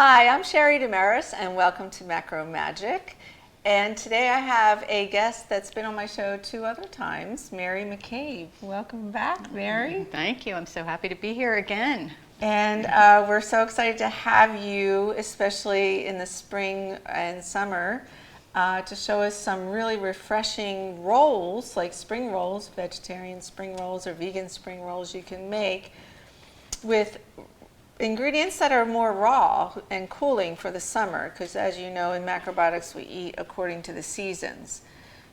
Hi, I'm Sherry Damaris, and welcome to Macro Magic. And today I have a guest that's been on my show 2 other times, Mary Mccabe. Welcome back, Mary. Thank you. I'm so happy to be here again. And we're so excited to have you, especially in the spring and summer, to show us some really refreshing rolls, like spring rolls, vegetarian spring rolls or vegan spring rolls you can make with ingredients that are more raw and cooling for the summer, because as you know, in macrobiotics we eat according to the seasons.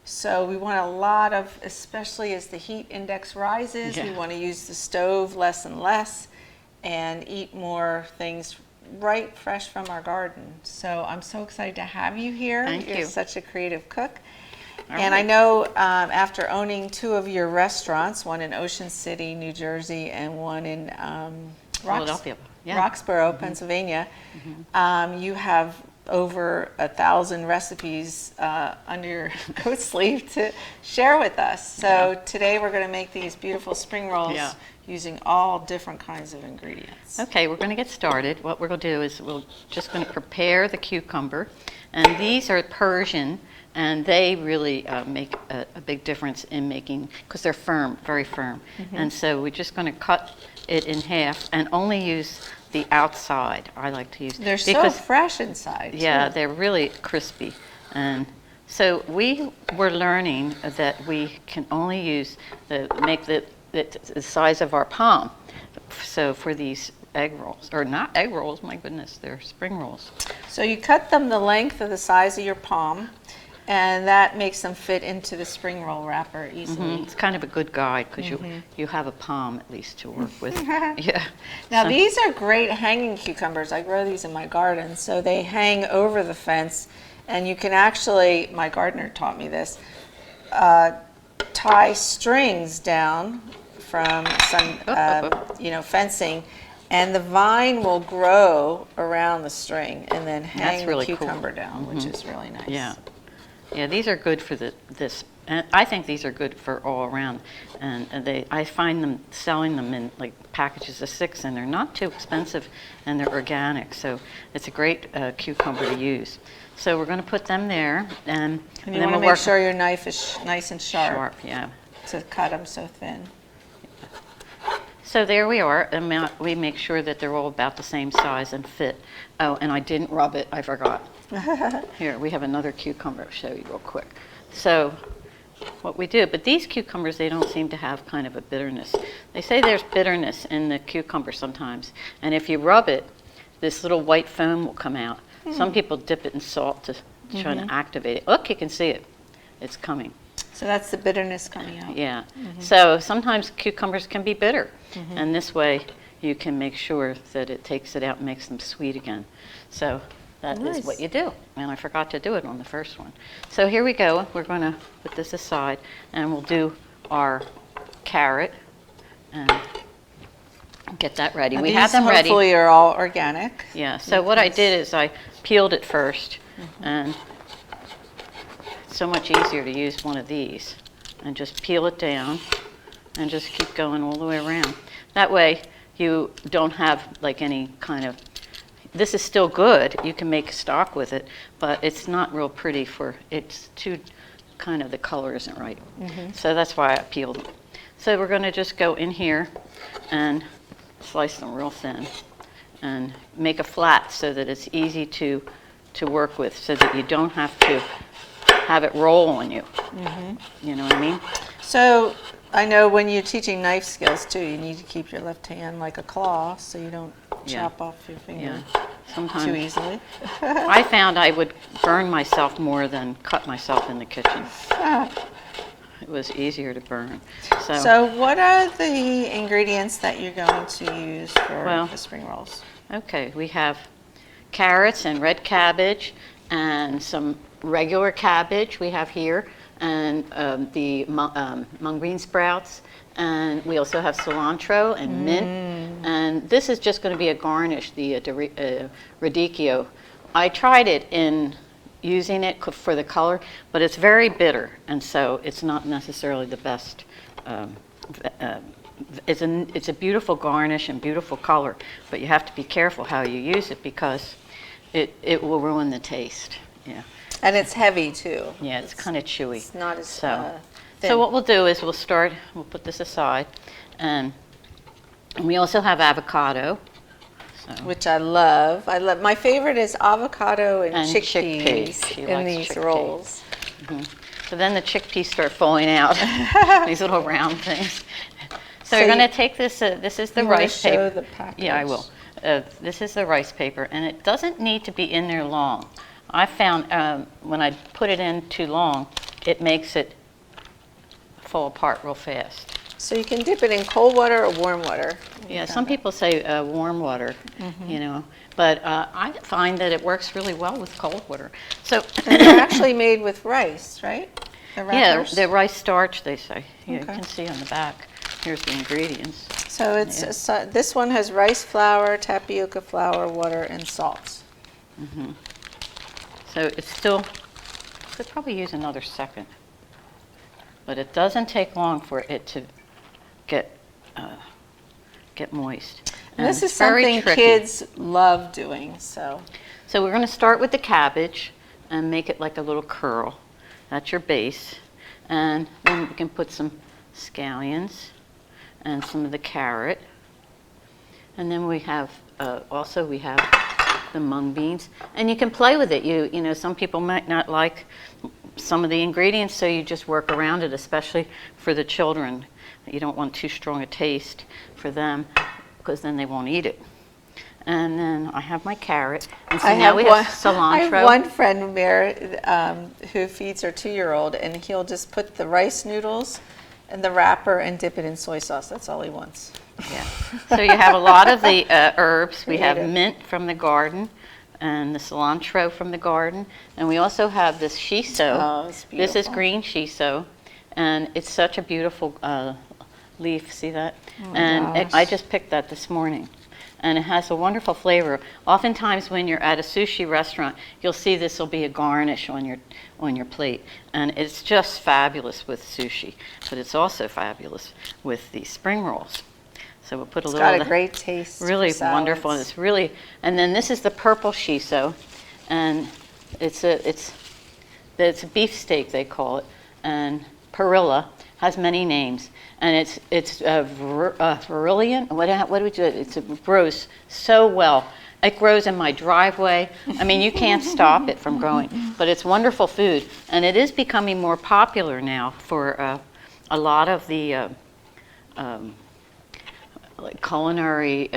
So we want a lot of, especially as the heat index rises, we want to use the stove less and less and eat more things right fresh from our garden. So I'm so excited to have you here. Thank you. You're such a creative cook. And I know after owning 2 of your restaurants, one in Ocean City, New Jersey, and one in Philadelphia. Roxborough, Pennsylvania, you have over 1,000 recipes under your coat sleeve to share with us. So today we're going to make these beautiful spring rolls using all different kinds of ingredients. Okay, we're going to get started. What we're going to do is we're just going to prepare the cucumber. And these are Persian, and they really make a big difference in making, because they're firm, very firm. And so we're just going to cut it in half and only use the outside. I like to use they're so fresh inside. Yeah, too. they're really crispy. And so we were learning that we can only use make the size of our palm. So for these egg rolls, or not egg rolls, my goodness, they're spring rolls. So you cut them the length of the size of your palm, and that makes them fit into the spring roll wrapper easily. It's kind of a good guide because you have a palm at least to work with. Now these are great hanging cucumbers. I grow these in my garden, so they hang over the fence, and you can actually, my gardener taught me this, tie strings down from some fencing, and the vine will grow around the string and then hang the cucumber down, which is really nice. Yeah, these are good for this. And I think these are good for all around. And I find them selling them in like packages of 6, and they're not too expensive, and they're organic. So it's a great cucumber to use. So we're going to put them there, and you then want to we'll make sure your knife is nice and sharp. Yeah. To cut them so thin. So there we are, and we make sure that they're all about the same size and fit. Oh, and I didn't rub it, I forgot. Here, we have another cucumber I'll show you real quick. So what we do, but these cucumbers, they don't seem to have kind of a bitterness. They say there's bitterness in the cucumber sometimes, and if you rub it, this little white foam will come out. Some people dip it in salt to try to activate it. Look, you can see it. It's coming. So that's the bitterness coming out. Yeah. So sometimes cucumbers can be bitter, and this way you can make sure that it takes it out and makes them sweet again. So that is what you do. And I forgot to do it on the first one. So here we go. We're going to put this aside, and we'll do our carrot and get that ready. And we have them ready. Hopefully are all organic. Yeah. So what I did is I peeled it first, and so much easier to use one of these and just peel it down and just keep going all the way around. That way you don't have like any kind of, this is still good, you can make stock with it, but it's not real pretty it's too, kind of the color isn't right. So that's why I peeled them. So we're going to just go in here and slice them real thin and make a flat so that it's easy to work with, so that you don't have to have it roll on you. You know what I mean? So I know when you're teaching knife skills too, you need to keep your left hand like a claw so you don't chop off your finger sometimes too easily. I found I would burn myself more than cut myself in the kitchen. It was easier to burn. So what are the ingredients that you're going to use for the spring rolls? Okay, we have carrots and red cabbage and some regular cabbage we have here, and the mung bean sprouts, and we also have cilantro and mint, and this is just going to be a garnish, the radicchio. I tried it in using it for the color, but it's very bitter, and so it's not necessarily the best it's a beautiful garnish and beautiful color, but you have to be careful how you use it because it will ruin the taste. Yeah. And it's heavy too. Yeah, it's kind of chewy. It's not as So thin. what we'll do is we'll put this aside, and we also have avocado. So. Which I love. My favorite is avocado and chickpeas. chickpeas She in likes these chickpeas. rolls. So then the chickpeas start falling out, these little round things. So you're going to take this, this is the You wanna rice show paper. the package? Yeah, I will. This is the rice paper, and it doesn't need to be in there long. I found when I put it in too long, it makes it fall apart real fast. So you can dip it in cold water or warm water. Yeah, some people say warm water, you know, but I find that it works really well with cold water. So And they're actually made with rice, right? The yeah, wrappers? the rice starch, they say. Yeah, you Okay. can see on the back. Here's the ingredients. So this one has rice flour, tapioca flour, water, and salt. So it's still, could probably use another second, but it doesn't take long for it to get moist. And this is it's very something tricky. kids love doing. So So we're going to start with the cabbage and make it like a little curl. That's your base. And then we can put some scallions and some of the carrot. And then we have, also we have the mung beans. And you can play with it. You know, some people might not like some of the ingredients, so you just work around it, especially for the children. You don't want too strong a taste for them because then they won't eat it. And then I have my carrot. And so now we have cilantro. I have one friend, Mare, who feeds her 2-year-old, and he'll just put the rice noodles in the wrapper and dip it in soy sauce. That's all he wants. Yeah. So you have a lot of the herbs. We have Creative. mint from the garden and the cilantro from the garden. And we also have this shiso. Oh, it's This is beautiful. green shiso. And it's such a beautiful leaf. See that? Oh, And I just picked that this morning. And it has a wonderful flavor. Oftentimes when you're at a sushi restaurant, you'll see this will be a garnish on your plate. And it's just fabulous with sushi, but it's also fabulous with the spring rolls. So we'll put a It's little got of a the- great taste. really for wonderful. salads. It's really, and then this is the purple shiso, and it's a beef steak, they call it, and perilla has many names, and it's Verillion. What do we do? It grows so well. It grows in my driveway. I mean, you can't stop it from growing, but it's wonderful food, and it is becoming more popular now for a lot of the like culinary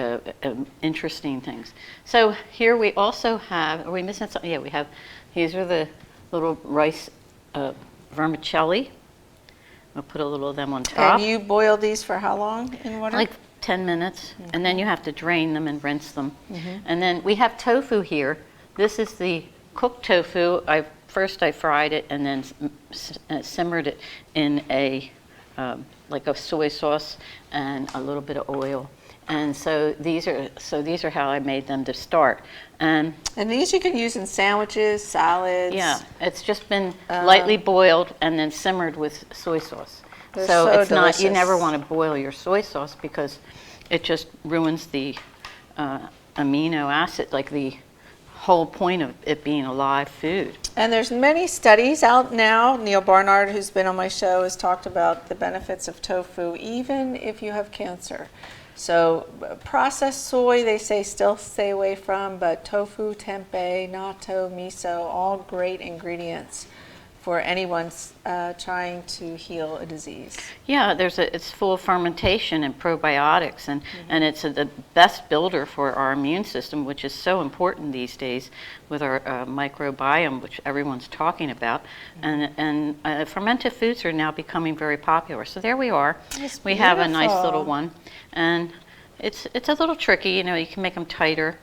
interesting things. So here we also have, are we missing something? Yeah, we have, these are the little rice vermicelli. We'll put a little of them on top. And you boil these for how long in water? Like 10 minutes, and then you have to drain them and rinse them. And then we have tofu here. This is the cooked tofu. First I fried it and then simmered it in a like a soy sauce and a little bit of oil. And so these are how I made them to start. And these you can use in sandwiches, salads. yeah, it's just been lightly boiled and then simmered with soy sauce. They're So so it's not, you delicious. never want to boil your soy sauce because it just ruins the amino acid, like the whole point of it being a live food. And there's many studies out now. Neil Barnard, who's been on my show, has talked about the benefits of tofu, even if you have cancer. So processed soy, they say still stay away from, but tofu, tempeh, natto, miso, all great ingredients for anyone trying to heal a disease. Yeah, it's full of fermentation and probiotics, and it's the best builder for our immune system, which is so important these days with our microbiome, which everyone's talking about. And fermented foods are now becoming very popular. So there we are. It's We have a nice beautiful. little one, and it's a little tricky. You know, you can make them tighter,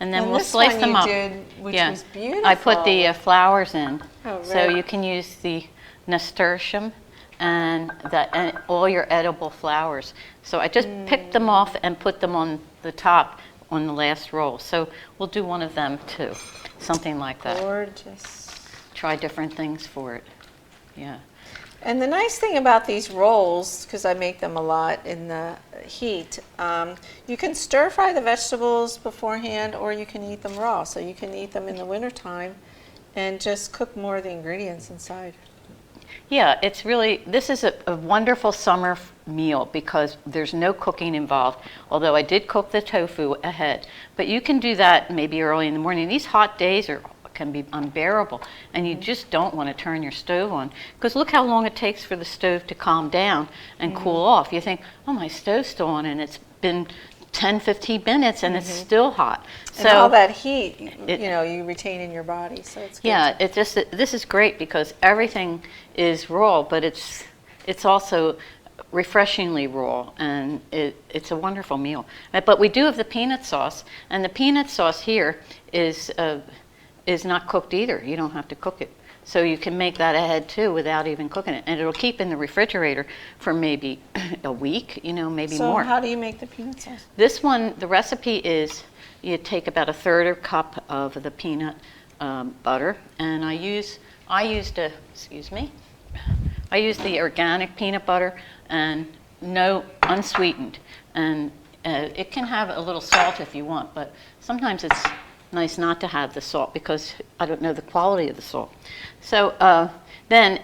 and then And we'll this slice one them you up. did, which yeah, was beautiful. I put the flowers in, Oh, so really? you can use the nasturtium and all your edible flowers. So I just picked them off and put them on the top on the last roll. So we'll do one of them too, something like that. Gorgeous. Try different things for it. Yeah. And the nice thing about these rolls, because I make them a lot in the heat, you can stir fry the vegetables beforehand, or you can eat them raw. So you can eat them in the wintertime and just cook more of the ingredients inside. Yeah, it's really, this is a wonderful summer meal because there's no cooking involved, although I did cook the tofu ahead. But you can do that maybe early in the morning. These hot days can be unbearable, and you just don't want to turn your stove on, because look how long it takes for the stove to calm down and cool off. You think, oh, my stove's still on, and it's been 10-15 minutes and it's still hot. And all that heat, you retain in your body, so it's good. Yeah, this is great because everything is raw, but it's also refreshingly raw, and it's a wonderful meal. But we do have the peanut sauce, and the peanut sauce here is not cooked either. You don't have to cook it. So you can make that ahead too without even cooking it. And it'll keep in the refrigerator for maybe a week, maybe more. So how do you make the peanut sauce? This one, the recipe is you take about 1/3 cup of the peanut butter, and I used the organic peanut butter and no unsweetened. And it can have a little salt if you want, but sometimes it's nice not to have the salt because I don't know the quality of the salt. So then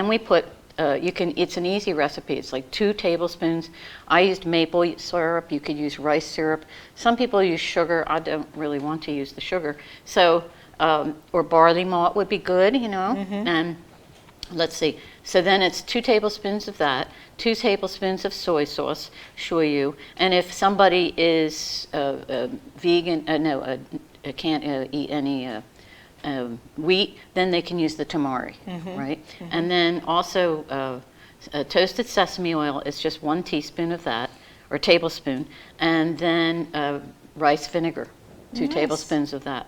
we put, it's an easy recipe. It's like 2 tablespoons. I used maple syrup. You could use rice syrup. Some people use sugar. I don't really want to use the sugar. So, or barley malt would be good, and let's see. So then it's 2 tablespoons of that, 2 tablespoons of soy sauce, shoyu, and if somebody is vegan, can't eat any wheat, then they can use the tamari, right? And then also toasted sesame oil is just 1 teaspoon of that, or tablespoon, and then rice vinegar, 2 tablespoons of that.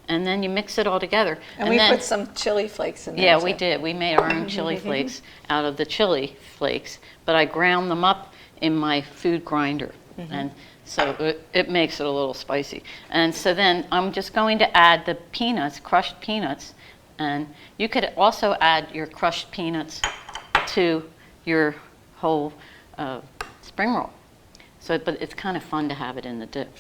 And then you mix it all together. And we put some chili flakes in there. Yeah, we did. We made our own chili flakes out of the chili flakes, but I ground them up in my food grinder. And so it makes it a little spicy. And so then I'm just going to add the peanuts, crushed peanuts, and you could also add your crushed peanuts to your whole spring roll. But it's kind of fun to have it in the dip.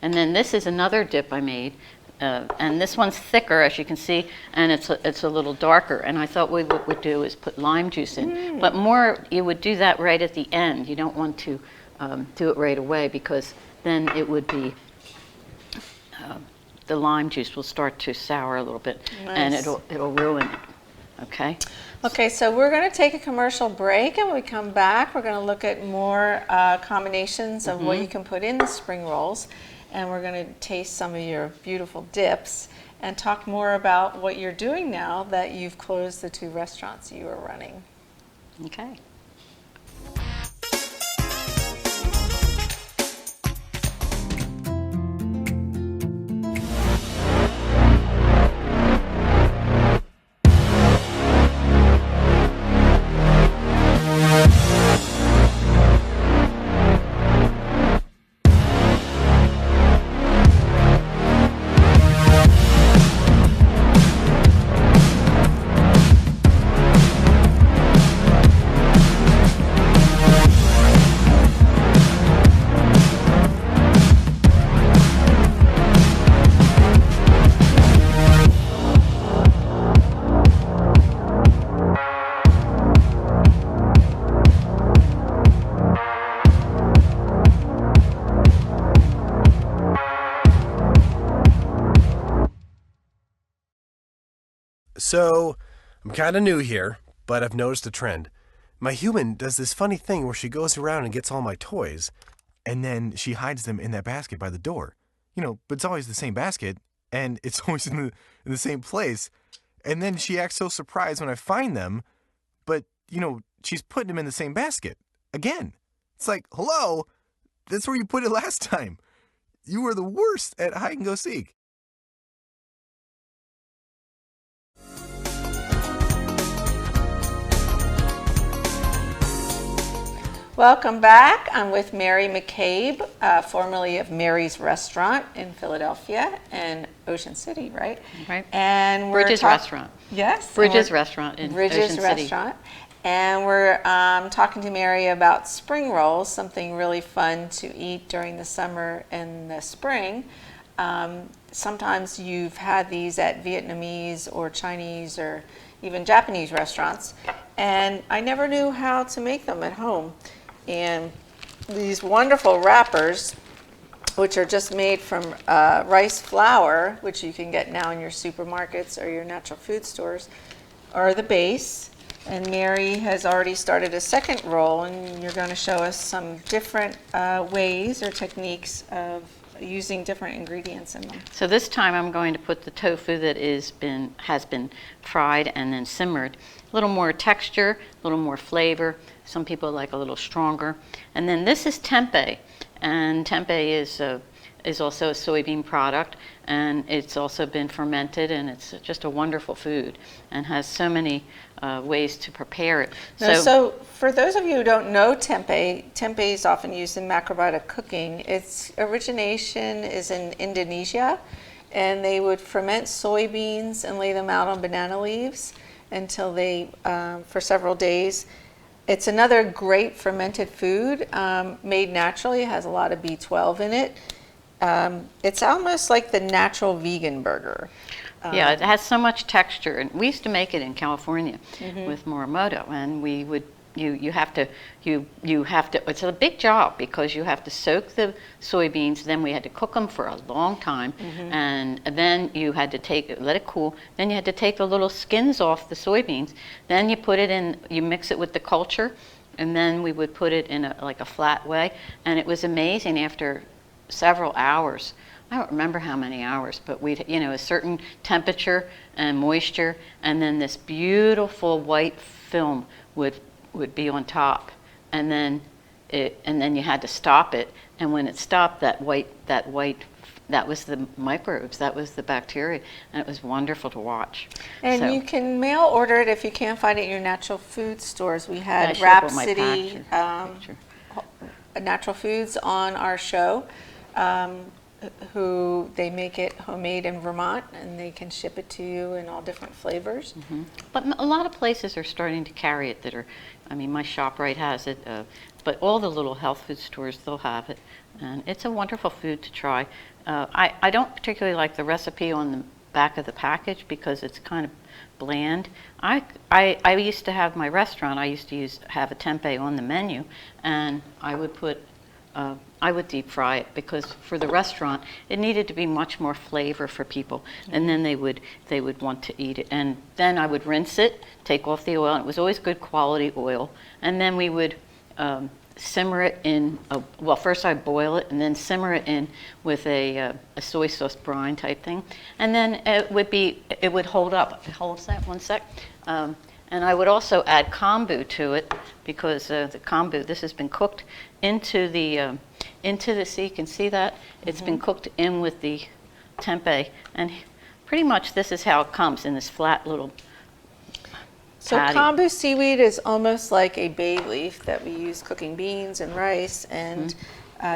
And then this is another dip I made. And this one's thicker, as you can see, and it's a little darker. And I thought what we'd do is put lime juice in. But more, you would do that right at the end. You don't want to do it right away, because then it would be, the lime juice will start to sour a little bit, and it'll ruin it. Okay? Okay, so we're going to take a commercial break, and when we come back, we're going to look at more combinations of what you can put in the spring rolls. And we're going to taste some of your beautiful dips and talk more about what you're doing now that you've closed the 2 restaurants you were running. Okay. So, I'm kind of new here, but I've noticed a trend. My human does this funny thing where she goes around and gets all my toys, and then she hides them in that basket by the door. But it's always the same basket, and it's always in the same place. And then she acts so surprised when I find them, but, she's putting them in the same basket. Again. It's like, hello, that's where you put it last time. You were the worst at hide and go seek. Welcome back. I'm with Mary Mccabe, formerly of Mary's Restaurant in Philadelphia and Ocean City, right? Right. And we're Bridges Restaurant. Yes. Bridges Restaurant in Bridges Ocean Restaurant. City. And we're talking to Mary about spring rolls, something really fun to eat during the summer and the spring. Sometimes you've had these at Vietnamese or Chinese or even Japanese restaurants, and I never knew how to make them at home. And these wonderful wrappers, which are just made from rice flour, which you can get now in your supermarkets or your natural food stores, are the base. And Mary has already started a second roll, and you're going to show us some different ways or techniques of using different ingredients in them. So this time I'm going to put the tofu that has been fried and then simmered. A little more texture, a little more flavor. Some people like a little stronger. And then this is tempeh, and tempeh is also a soybean product, and it's also been fermented, and it's just a wonderful food and has so many ways to prepare it. So for those of you who don't know tempeh is often used in macrobiotic cooking. Its origination is in Indonesia, and they would ferment soybeans and lay them out on banana leaves until they, for several days. It's another great fermented food, made naturally. It has a lot of B12 in it. It's almost like the natural vegan burger. Yeah, it has so much texture, and we used to make it in California with Morimoto, and we would you have to it's a big job because you have to soak the soybeans, then we had to cook them for a long time, and then you had to let it cool, then you had to take the little skins off the soybeans, then you put it in, you mix it with the culture, and then we would put it in like a flat way, and it was amazing after several hours. I don't remember how many hours, but we'd, a certain temperature and moisture, and then this beautiful white film would be on top, and then you had to stop it, and when it stopped, that was the microbes, that was the bacteria, and it was wonderful to watch. And you can mail order it if you can't find it in your natural food stores. We had Rhapsody Natural Foods on our show. Who they make it homemade in Vermont, and they can ship it to you in all different flavors. But a lot of places are starting to carry it my ShopRite has it, but all the little health food stores, they'll have it, and it's a wonderful food to try. I don't particularly like the recipe on the back of the package because it's kind of bland. I used to have my restaurant, I used to have a tempeh on the menu, and I would deep fry it because for the restaurant it needed to be much more flavor for people, and then they would want to eat it. And then I would rinse it, take off the oil, and it was always good quality oil. And then we would simmer it in. First I'd boil it and then simmer it in with a soy sauce brine type thing, and then it would hold up. Hold that one sec. And I would also add kombu to it because the kombu, this has been cooked into the so you can see that it's been cooked in with the tempeh, and pretty much this is how it comes in this flat little patty. So kombu seaweed is almost like a bay leaf that we use cooking beans and rice, and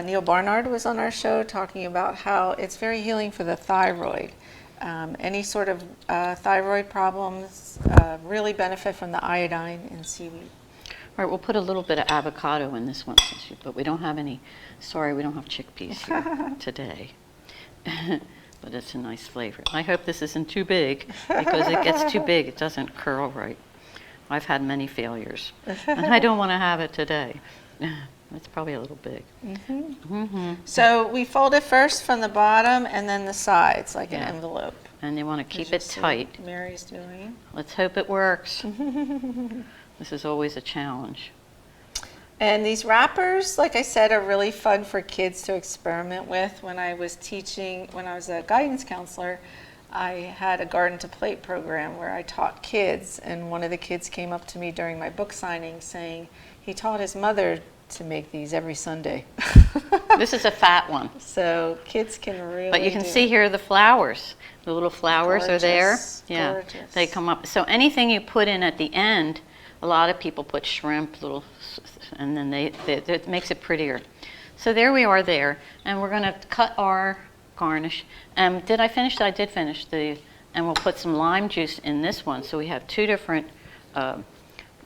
Neil Barnard was on our show talking about how it's very healing for the thyroid. Any sort of thyroid problems really benefit from the iodine in seaweed. All right, we'll put a little bit of avocado in this one, but we don't have any. Sorry, we don't have chickpeas here today. But it's a nice flavor. I hope this isn't too big, because it gets too big, it doesn't curl right. I've had many failures, and I don't want to have it today. It's probably a little big. So we fold it first from the bottom and then the sides, like an envelope. And you want to keep it tight. Mary's doing. Let's hope it works. This is always a challenge. And these wrappers, like I said, are really fun for kids to experiment with. When I was a guidance counselor, I had a garden to plate program where I taught kids, and one of the kids came up to me during my book signing saying he taught his mother to make these every Sunday. This is a fat one. So kids can really But you can see here the flowers. The little flowers are there. Yeah, gorgeous. they come up. So anything you put in at the end, a lot of people put shrimp, and then it makes it prettier. So there we are there, and we're going to cut our garnish. Did I finish? I did finish and we'll put some lime juice in this one. So we have two different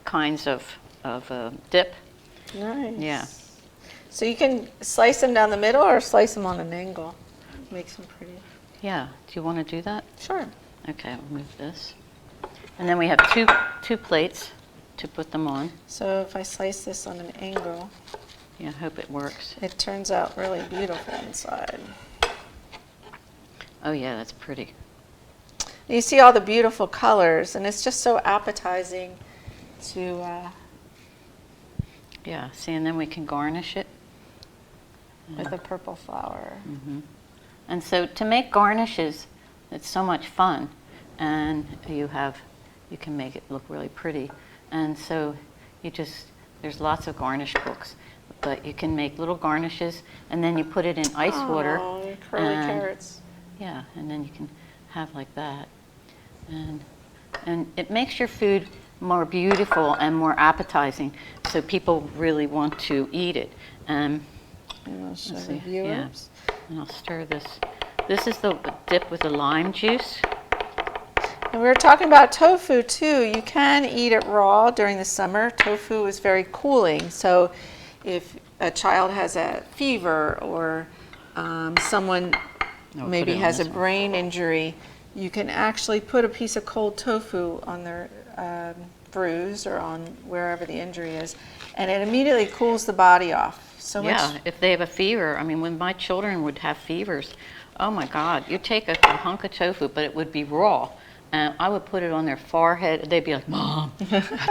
kinds of dip. Nice. Yeah. So you can slice them down the middle or slice them on an angle. Makes them pretty. Yeah. Do you want to do that? Sure. Okay, I'll move this. And then we have two plates to put them on. So if I slice this on an angle, Yeah, I hope it works. it turns out really beautiful inside. Oh yeah, that's pretty. You see all the beautiful colors, and it's just so appetizing to. Yeah, see, and then we can garnish it. With a purple flower. And so to make garnishes, it's so much fun, and you can make it look really pretty. And so there's lots of garnish books, but you can make little garnishes, and then you put it in ice water. Oh, your curly carrots. Yeah, and then you can have like that. And it makes your food more beautiful and more appetizing, so people really want to eat it. And I'll show Let's the see, viewers. And I'll stir this. This is the dip with the lime juice. And we were talking about tofu too. You can eat it raw during the summer. Tofu is very cooling. So if a child has a fever or someone I'll maybe put it on has a this one. brain injury, you can actually put a piece of cold tofu on their bruise or on wherever the injury is, and it immediately cools the body off. So Yeah, much. if they have a fever, I mean, when my children would have fevers, oh my God, you take a hunk of tofu, but it would be raw, and I would put it on their forehead. They'd be like, "Mom,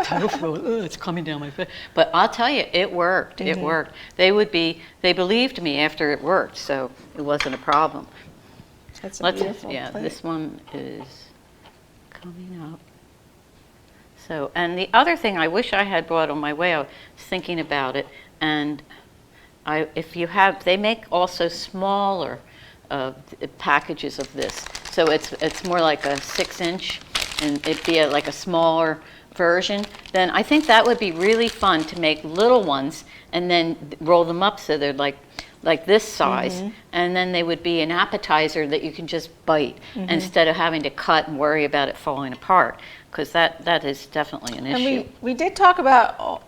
tofu, it's coming down my face." But I'll tell you, it worked. It worked. They believed me after it worked, so it wasn't a problem. That's a beautiful Yeah, plate. this one is coming up. So, and the other thing I wish I had brought on my way, I was thinking about it, and they make also smaller packages of this. So it's more like a 6-inch, and it'd be like a smaller version. Then I think that would be really fun to make little ones and then roll them up so they're like this size, and then they would be an appetizer that you can just bite instead of having to cut and worry about it falling apart, because that is definitely an issue. And we did talk about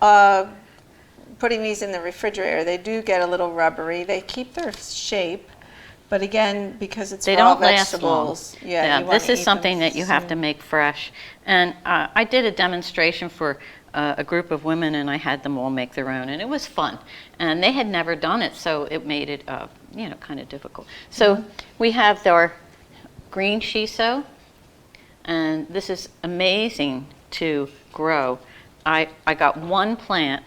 putting these in the refrigerator. They do get a little rubbery. They keep their shape, but again, because it's They raw don't last vegetables, long. yeah, you wanna This is eat something them that you have to soon. make fresh. And I did a demonstration for a group of women, and I had them all make their own, and it was fun. And they had never done it, so it made it, kind of difficult. So we have our green shiso, and this is amazing to grow. I got one plant,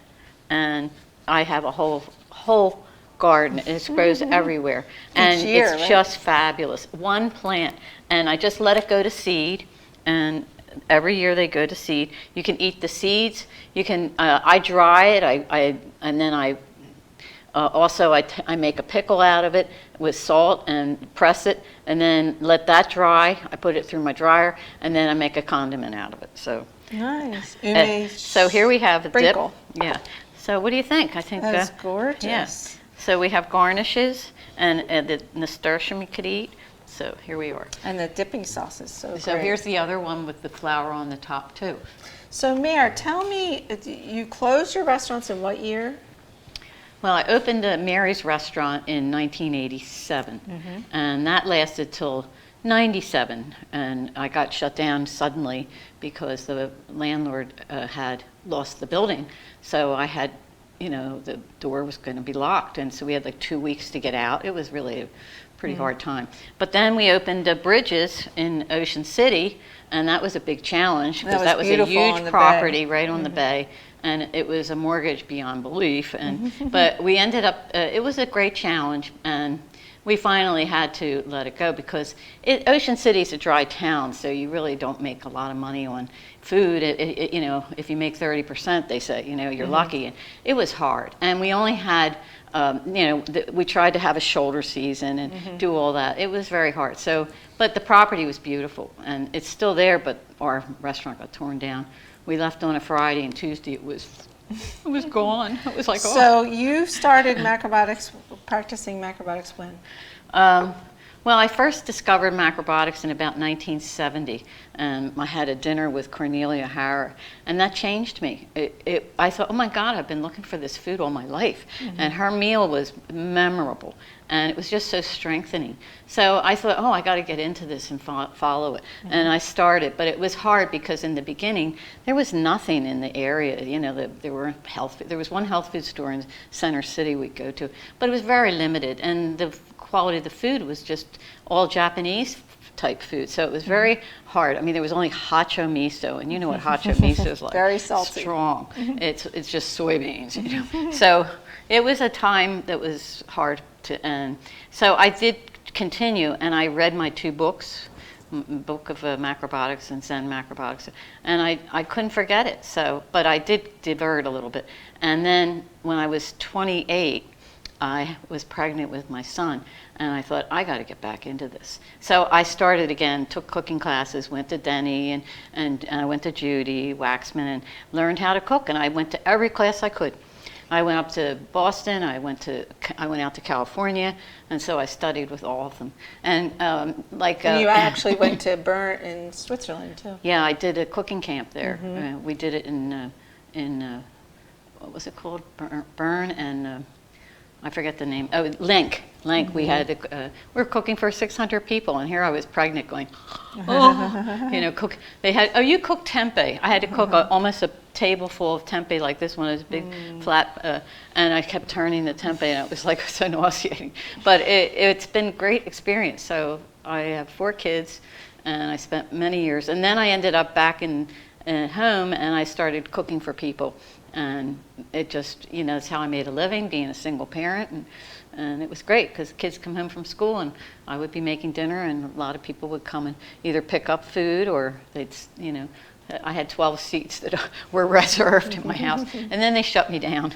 and I have a whole garden. It grows everywhere, and year, it's right? just fabulous. One plant, and I just let it go to seed, and every year they go to seed. You can eat the seeds. You can. I dry it. And then I make a pickle out of it with salt and press it, and then let that dry. I put it through my dryer, and then I make a condiment out of it. So. Nice. So here we have a sprinkle. dip. Yeah. So what do you think? I think That is gorgeous. Yeah. So we have garnishes and the nasturtium you could eat. So here we are. And the dipping sauce is so So great. here's the other one with the flour on the top too. So Mayor, tell me, you closed your restaurants in what year? Well, I opened a Mary's restaurant in 1987, and that lasted till 97, and I got shut down suddenly because the landlord had lost the building. So I had, the door was going to be locked, and so we had like 2 weeks to get out. It was really a pretty hard time. But then we opened Bridges in Ocean City, and that was a big challenge because that was a beautiful on huge the property bay. right on the bay, and it was a mortgage beyond belief. And but we ended up. It was a great challenge, and we finally had to let it go because Ocean City's a dry town, so you really don't make a lot of money on food. If you make 30%, they say, you're lucky. And it was hard, and we only had. We tried to have a shoulder season and do all that. It was very hard. So, but the property was beautiful, and it's still there. But our restaurant got torn down. We left on a Friday, and Tuesday it was gone. It was like, So you started practicing macrobiotics when? Well, I first discovered macrobiotics in about 1970, and I had a dinner with Cornelia Harrer, and that changed me. I thought, oh my God, I've been looking for this food all my life, and her meal was memorable, and it was just so strengthening. So I thought, oh, I got to get into this and follow it, and I started, but it was hard because in the beginning there was nothing in the area. You know, there was one health food store in Center City we'd go to, but it was very limited, and the quality of the food was just all Japanese type food, so it was very hard. I mean, there was only hotcho miso, and you know what hotcho miso is like. Very salty. Strong. It's just soybeans, you know. So it was a time that was hard to end. So I did continue, and I read my 2 books, book of macrobiotics and Zen macrobiotics, and I couldn't forget it. So, but I did divert a little bit, and then when I was 28. I was pregnant with my son, and I thought, I got to get back into this. So I started again, took cooking classes, went to Denny, and I went to Judy Waxman and learned how to cook, and I went to every class I could. I went up to Boston, I went out to California, and so I studied with all of them. And and you actually went to Bern in Switzerland too. Yeah, I did a cooking camp there. We did it in what was it called? Bern and I forget the name. Oh, Link. We had we were cooking for 600 people, and here I was pregnant, going, oh, you know, cook. They had, oh, you cook tempeh. I had to cook almost a table full of tempeh, like this one is big, flat, and I kept turning the tempeh, and it was like so nauseating. But it's been a great experience. So I have 4 kids, and I spent many years, and then I ended up back in home, and I started cooking for people. And it just, you know, it's how I made a living, being a single parent, and it was great because kids come home from school and I would be making dinner, and a lot of people would come and either pick up food or they'd, you know, I had 12 seats that were reserved in my house, and then they shut me down.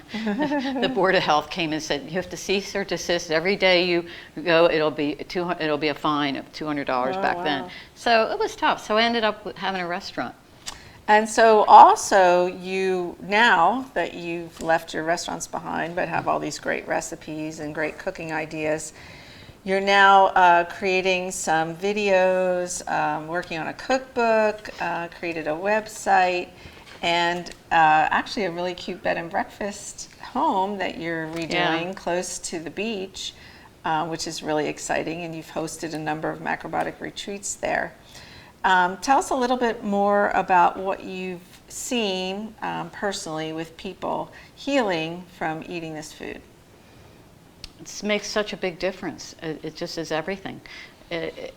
The Board of Health came and said, you have to cease or desist. Every day you go, it'll be a fine of $200 back then. So it was tough. So I ended up having a restaurant. And so also now that you've left your restaurants behind but have all these great recipes and great cooking ideas, you're now creating some videos, working on a cookbook, created a website, and actually a really cute bed and breakfast home that you're redoing close to the beach, which is really exciting, and you've hosted a number of macrobiotic retreats there. Tell us a little bit more about what you've seen personally with people healing from eating this food. It makes such a big difference. It just is everything.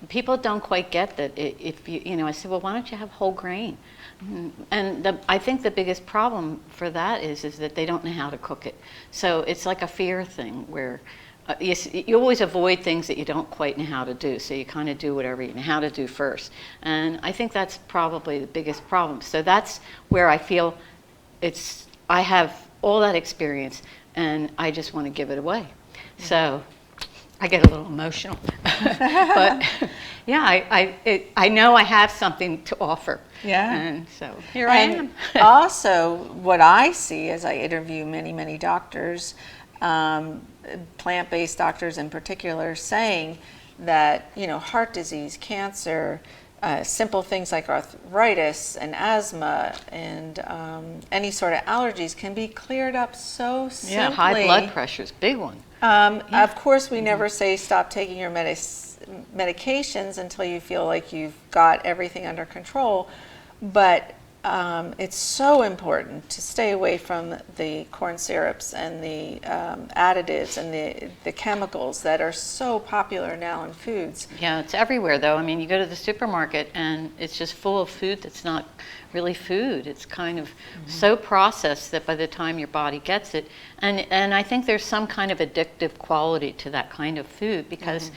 People don't quite get that. If you know, I said, well, why don't you have whole grain? And I think the biggest problem for that is that they don't know how to cook it. So it's like a fear thing where you always avoid things that you don't quite know how to do, so you kind of do whatever you know how to do first. And I think that's probably the biggest problem. So that's where I feel I have all that experience, and I just want to give it away. So I get a little emotional. But yeah, I know I have something to offer. Yeah. And so here I am. Also, what I see as I interview many, many doctors, plant-based doctors in particular, saying that, you know, heart disease, cancer, simple things like arthritis and asthma and any sort of allergies can be cleared up so simply. Yeah, high blood pressure is a big one. Of course, we never say stop taking your medications until you feel like you've got everything under control, but it's so important to stay away from the corn syrups and the additives and the chemicals that are so popular now in foods. Yeah, it's everywhere though. I mean, you go to the supermarket and it's just full of food that's not really food. It's kind of so processed that by the time your body gets it, and I think there's some kind of addictive quality to that kind of food because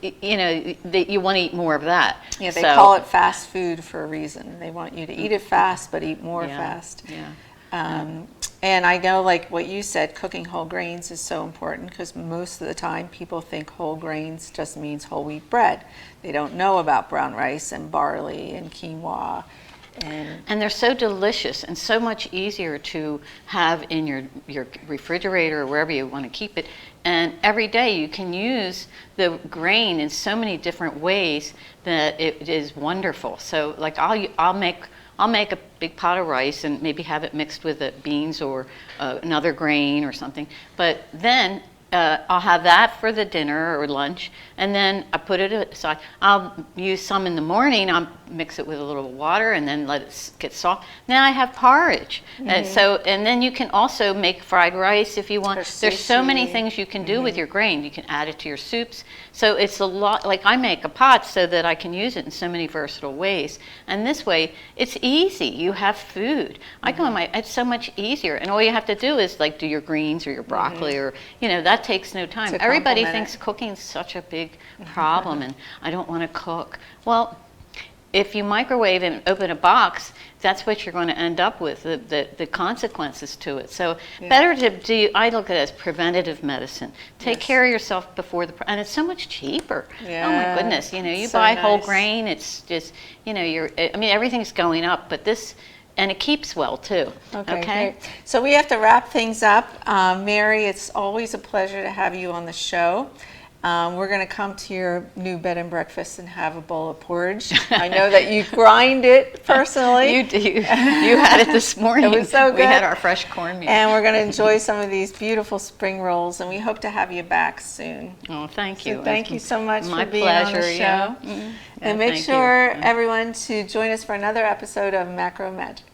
you know, you want to eat more of that. Yeah, they call it fast food for a reason. They want you to eat it fast, but eat more fast. Yeah. And I know, like what you said, cooking whole grains is so important because most of the time people think whole grains just means whole wheat bread. They don't know about brown rice and barley and quinoa And they're so delicious and so much easier to have in your refrigerator or wherever you want to keep it. And every day you can use the grain in so many different ways that it is wonderful. So like I'll make a big pot of rice and maybe have it mixed with the beans or another grain or something. But then I'll have that for the dinner or lunch, and then I put it aside. I'll use some in the morning. I'll mix it with a little water and then let it get soft. Then I have porridge. And then you can also make fried rice if you want. There's so many things you can do with your grain. You can add it to your soups. So it's a lot. Like I make a pot so that I can use it in so many versatile ways. And this way, it's easy. You have food. I go on it's so much easier. And all you have to do is like do your greens or your broccoli or that takes no time. Everybody thinks cooking is such a big problem and I don't want to cook. Well, if you microwave and open a box, that's what you're going to end up with, the consequences to it. So better to do, I look at it as preventative medicine. Take care of yourself before and it's so much cheaper. Oh my goodness, you so buy nice. whole grain, it's just, everything's going up, but this, and it keeps well too. Okay. Great. So we have to wrap things up. Mary, it's always a pleasure to have you on the show. We're going to come to your new bed and breakfast and have a bowl of porridge. I know that you grind it personally. You do. You had it this morning. It was so good. We had our fresh cornmeal. And we're going to enjoy some of these beautiful spring rolls, and we hope to have you back soon. Oh, thank you. So thank you so much my for being pleasure, on the show. Yeah, and make sure, everyone, to join us for another episode of Macro Magic.